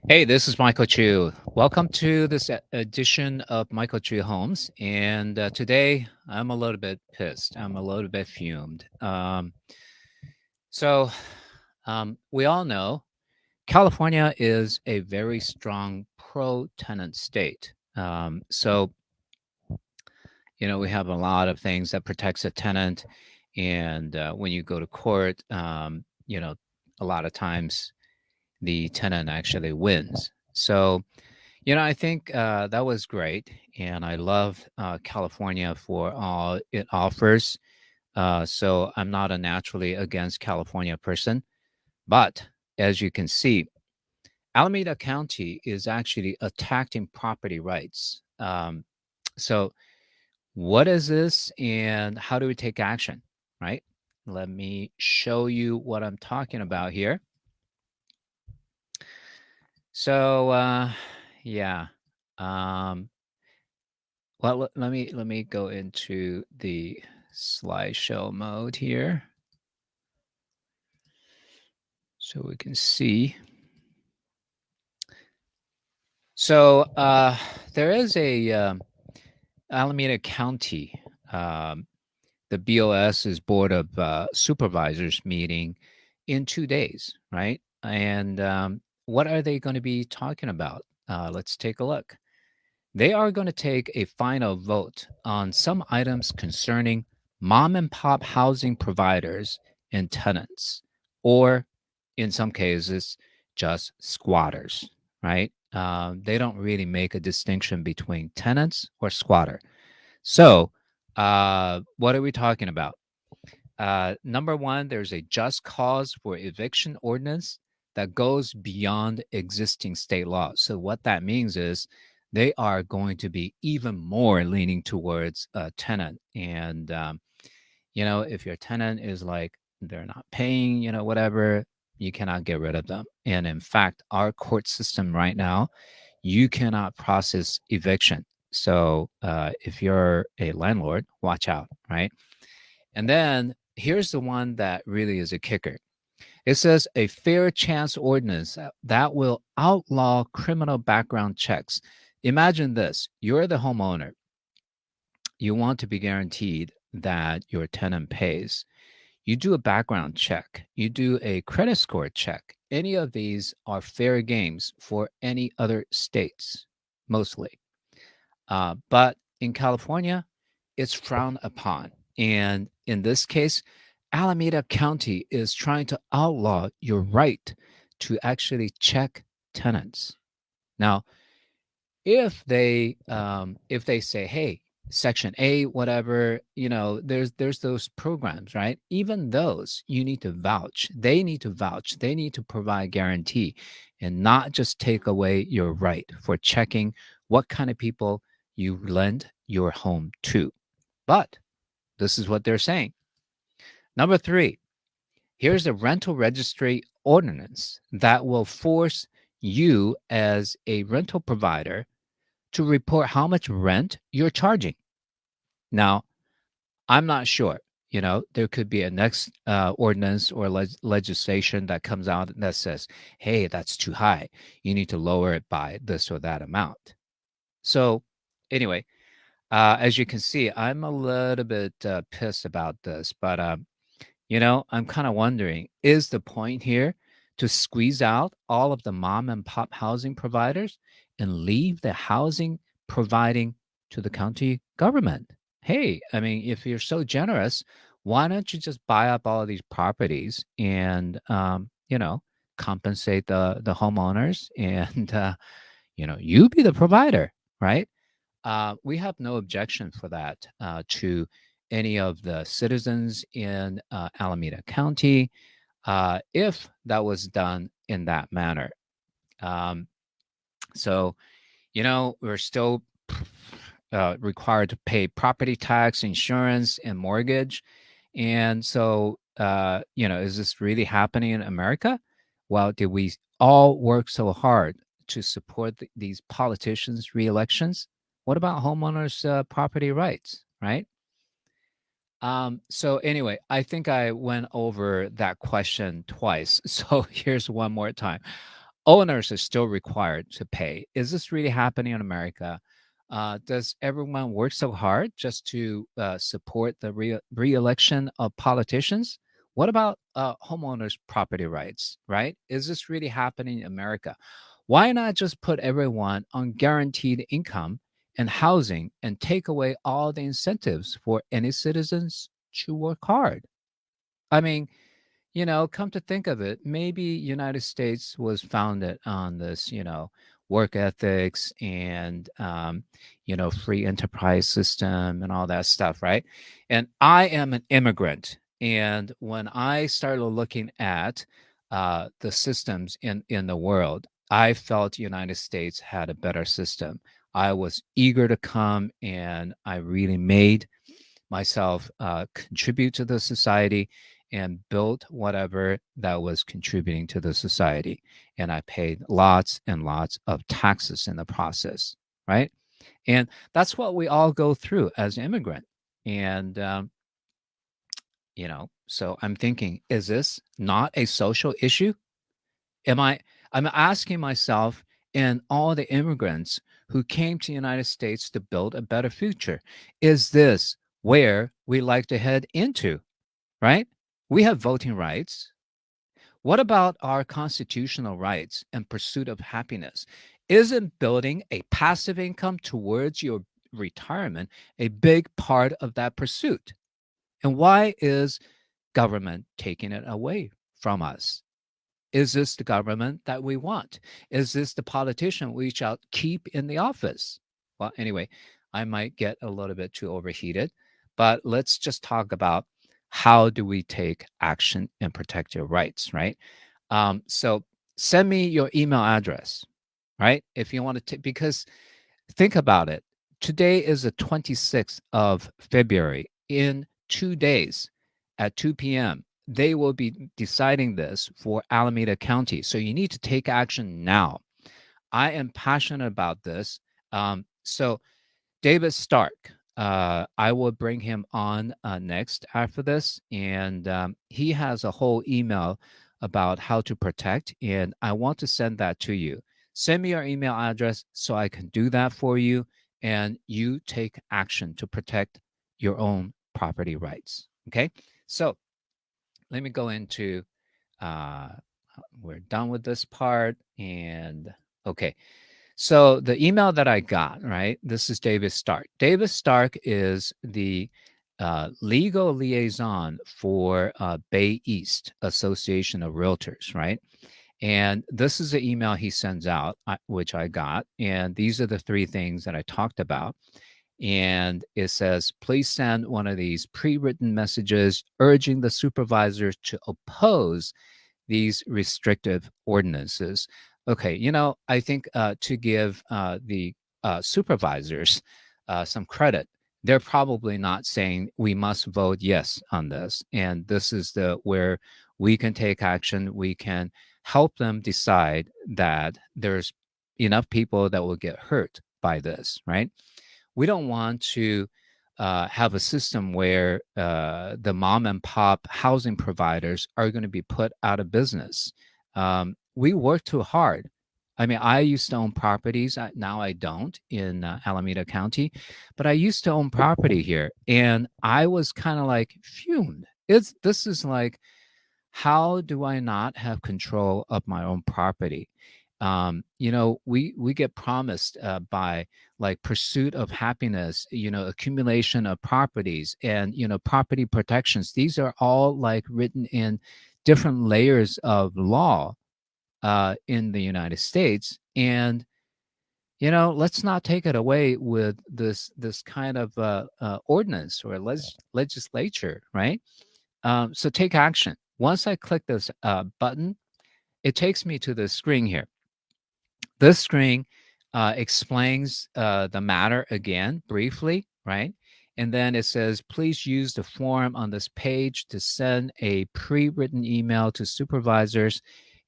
Hey, this is Michael Chu. Welcome to this edition of Michael Chu Homes. And today I'm a little bit pissed. I'm a little bit fumed. So, we all know California is a very strong pro-tenant state. We have a lot of things that protects a tenant. And when you go to court, a lot of times the tenant actually wins. I think that was great, and I love California for all it offers. So I'm not a naturally against California person, but as you can see, Alameda County is actually attacking property rights. So what is this, and how do we take action? Right? Let me show you what I'm talking about here. So, yeah. Um, Well, let me go into the slideshow mode here so we can see. So there is a Alameda County, the BOS's Board of Supervisors meeting in 2 days, right? And what are they going to be talking about? Let's take a look. They are going to take a final vote on some items concerning mom and pop housing providers and tenants, or in some cases, just squatters, right? They don't really make a distinction between tenants or squatter. So, what are we talking about? Number one, there's a just cause for eviction ordinance that goes beyond existing state law. So, what that means is they are going to be even more leaning towards a tenant. And, if your tenant is like, they're not paying, whatever, you cannot get rid of them. And in fact, our court system right now, you cannot process eviction. So, if you're a landlord, watch out, right? And then here's the one that really is a kicker. It says a fair chance ordinance that will outlaw criminal background checks. Imagine this: you're the homeowner. You want to be guaranteed that your tenant pays. You do a background check, you do a credit score check. Any of these are fair games for any other states, mostly. But in California, it's frowned upon. And in this case, Alameda County is trying to outlaw your right to actually check tenants. Now, if they say, hey, Section A, whatever, there's those programs, right? Even those you need to vouch. They need to vouch. They need to provide guarantee, and not just take away your right for checking what kind of people you lend your home to. But this is what they're saying. Number three, here's a rental registry ordinance that will force you as a rental provider to report how much rent you're charging. Now, I'm not sure. There could be a next ordinance or legislation that comes out that says, hey, that's too high. You need to lower it by this or that amount. So, anyway, as you can see, I'm a little bit pissed about this, but I'm kind of wondering, is the point here to squeeze out all of the mom and pop housing providers and leave the housing providing to the county government? Hey, I mean, if you're so generous, why don't you just buy up all of these properties and, compensate the homeowners and, you be the provider, right? We have no objection for that to any of the citizens in Alameda County if that was done in that manner. Um, we're still required to pay property tax, insurance, and mortgage. And so, is this really happening in America? Well, did we all work so hard to support these politicians' re-elections? What about homeowners' property rights, right? So anyway, I think I went over that question twice. So here's one more time. Owners are still required to pay. Is this really happening in America? Does everyone work so hard just to support the re-election of politicians? What about homeowners' property rights, right? Is this really happening in America? Why not just put everyone on guaranteed income and housing and take away all the incentives for any citizens to work hard? I mean, come to think of it, maybe United States was founded on this, work ethics and free enterprise system and all that stuff, right? And I am an immigrant, and when I started looking at the systems in the world, I felt United States had a better system. I was eager to come, and I really made myself contribute to the society and built whatever that was contributing to the society. And I paid lots and lots of taxes in the process, right? And that's what we all go through as an immigrant. And, so I'm thinking, is this not a social issue? Am I, I'm asking myself and all the immigrants who came to the United States to build a better future, is this where we like to head into, right? We have voting rights. What about our constitutional rights and pursuit of happiness? Isn't building a passive income towards your retirement a big part of that pursuit? And why is government taking it away from us? Is this the government that we want? Is this the politician we shall keep in the office? Well, anyway, I might get a little bit too overheated, but let's just talk about how do we take action and protect your rights, right? So send me your email address, right? If you want to, because think about it. Today is the 26th of February. In 2 days at 2 p.m., they will be deciding this for Alameda County. So you need to take action now. I am passionate about this. So David Stark, I will bring him on next after this. And he has a whole email about how to protect. And I want to send that to you. Send me your email address so I can do that for you. And you take action to protect your own property rights. Okay. So let me go into, uh, we're done with this part. And okay. So the email that I got, right? This is David Stark. David Stark is the legal liaison for Bay East Association of Realtors, right? And this is the email he sends out, which I got. And these are the three things that I talked about. And it says, please send one of these pre-written messages urging the supervisors to oppose these restrictive ordinances. Okay, I think to give the supervisors some credit, they're probably not saying we must vote yes on this, and this is the where we can take action. We can help them decide that there's enough people that will get hurt by this, right? We don't want to have a system where the mom and pop housing providers are going to be put out of business. We work too hard. I mean, I used to own properties. Now I don't in Alameda County, but I used to own property here, and I was kind of like fumed. This is like, how do I not have control of my own property? We get promised by like pursuit of happiness, accumulation of properties and property protections. These are all like written in different layers of law in the United States, and let's not take it away with this kind of ordinance or legislature, right? So take action. Once I click this button, it takes me to the screen here. This screen explains the matter again briefly, right? And then it says, please use the form on this page to send a pre-written email to supervisors.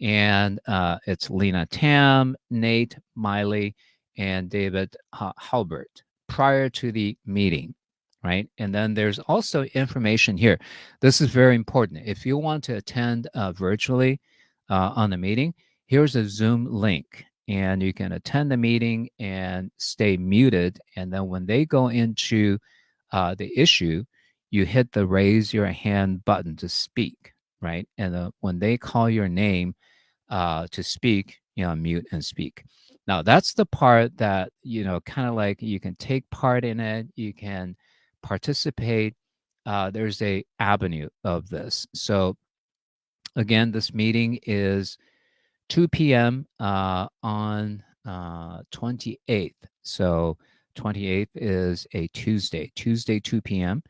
And it's Lena Tam, Nate Miley, and David Halbert prior to the meeting. right? And then there's also information here. This is very important. If you want to attend virtually on the meeting, here's a Zoom link, and you can attend the meeting and stay muted. And then when they go into the issue, you hit the raise your hand button to speak, right? And when they call your name to speak, mute and speak. Now, that's the part that, kind of like you can take part in it, you can participate. There's a avenue of this. So again, this meeting is 2 p.m. On 28th. So 28th is a Tuesday, 2 p.m.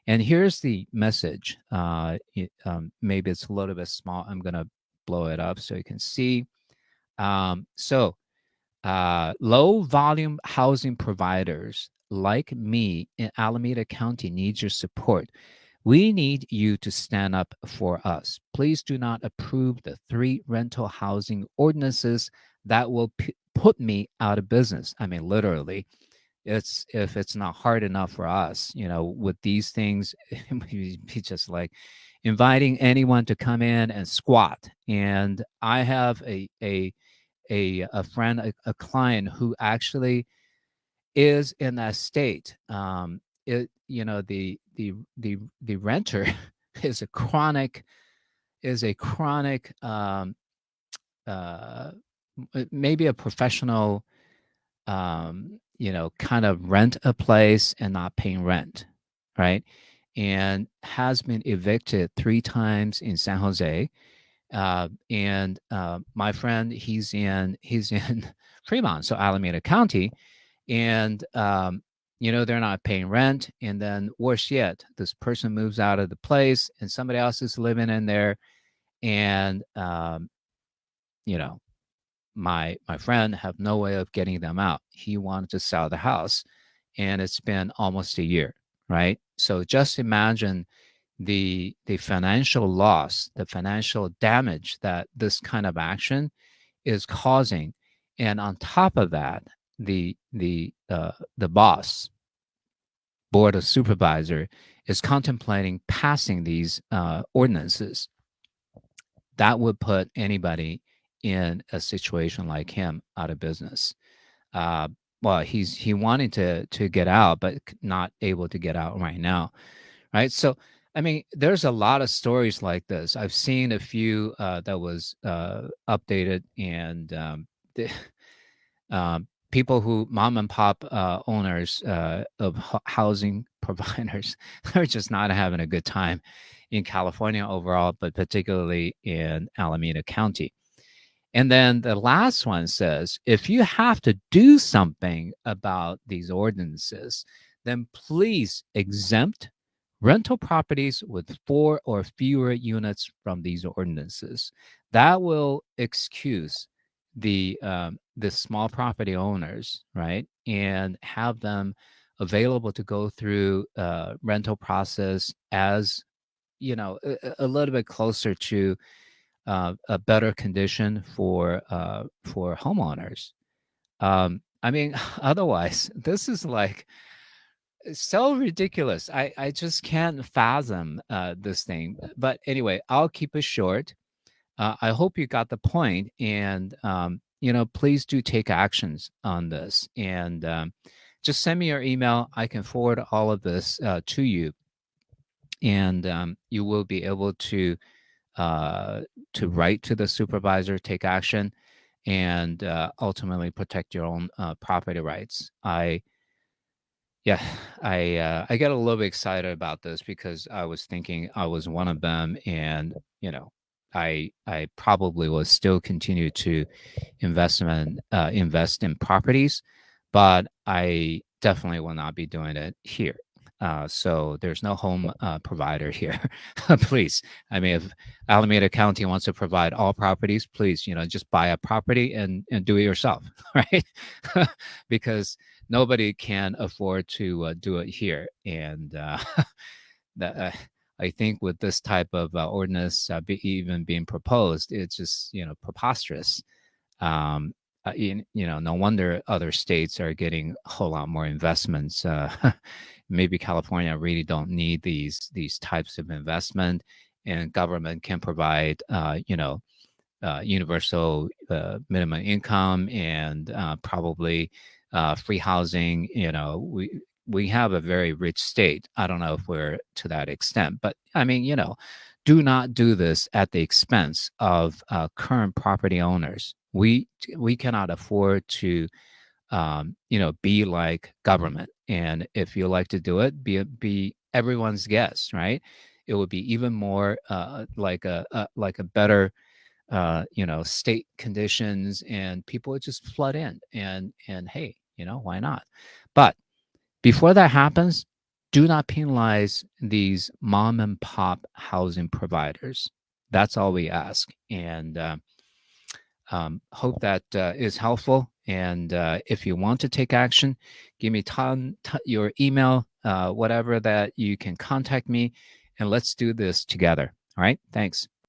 And here's the message. Maybe it's a little bit small. I'm going to blow it up so you can see. Low volume housing providers like me in Alameda County need your support. We need you to stand up for us. Please do not approve the 3 rental housing ordinances that will put me out of business. I mean, literally, if it's not hard enough for us, with these things, it would be just like inviting anyone to come in and squat. And I have a friend, a client who actually is in that state. The renter is a chronic, uh, maybe a professional, kind of rent a place and not paying rent, right? And has been evicted 3 times in San Jose. And my friend, he's in Fremont, so Alameda County, and they're not paying rent. And then worse yet, this person moves out of the place, and somebody else is living in there, and you know, my friend have no way of getting them out. He wanted to sell the house, and it's been almost a year, right? So just imagine the financial loss, the financial damage that this kind of action is causing. And on top of that, the boss, board of supervisor, is contemplating passing these ordinances that would put anybody in a situation like him out of business. Uh, well, he wanted to get out, but not able to get out right now, right? So, I mean, there's a lot of stories like this. I've seen a few that was updated, and the, people who mom and pop owners of housing providers are just not having a good time in California overall, but particularly in Alameda County. And then the last one says, if you have to do something about these ordinances, then please exempt rental properties with 4 or fewer units from these ordinances. That will excuse the small property owners, right, and have them available to go through rental process as a little bit closer to a better condition for homeowners. I mean, otherwise, this is like so ridiculous. I just can't fathom this thing. But anyway, I'll keep it short. I hope you got the point, and please do take actions on this, and just send me your email. I can forward all of this to you, and you will be able to write to the supervisor, take action, and ultimately protect your own property rights. Yeah, I get a little bit excited about this because I was thinking I was one of them, and I probably will still continue to invest in properties, but I definitely will not be doing it here. So there's no home provider here. Please, I mean, if Alameda County wants to provide all properties, please, just buy a property and do it yourself, right? Because nobody can afford to do it here. And that I think with this type of ordinance even being proposed, it's just preposterous. Um, no wonder other states are getting a whole lot more investments. Maybe California really don't need these types of investment, and government can provide, universal minimum income and probably free housing. We have a very rich state. I don't know if we're to that extent, but I mean, do not do this at the expense of current property owners. We cannot afford to be like government. And if you like to do it, be everyone's guest, right? It would be even more like a better state conditions, and people would just flood in, and hey, why not? But before that happens, do not penalize these mom and pop housing providers. That's all we ask. And hope that is helpful. And if you want to take action, give me your email, whatever that you can contact me, and let's do this together. All right. Thanks.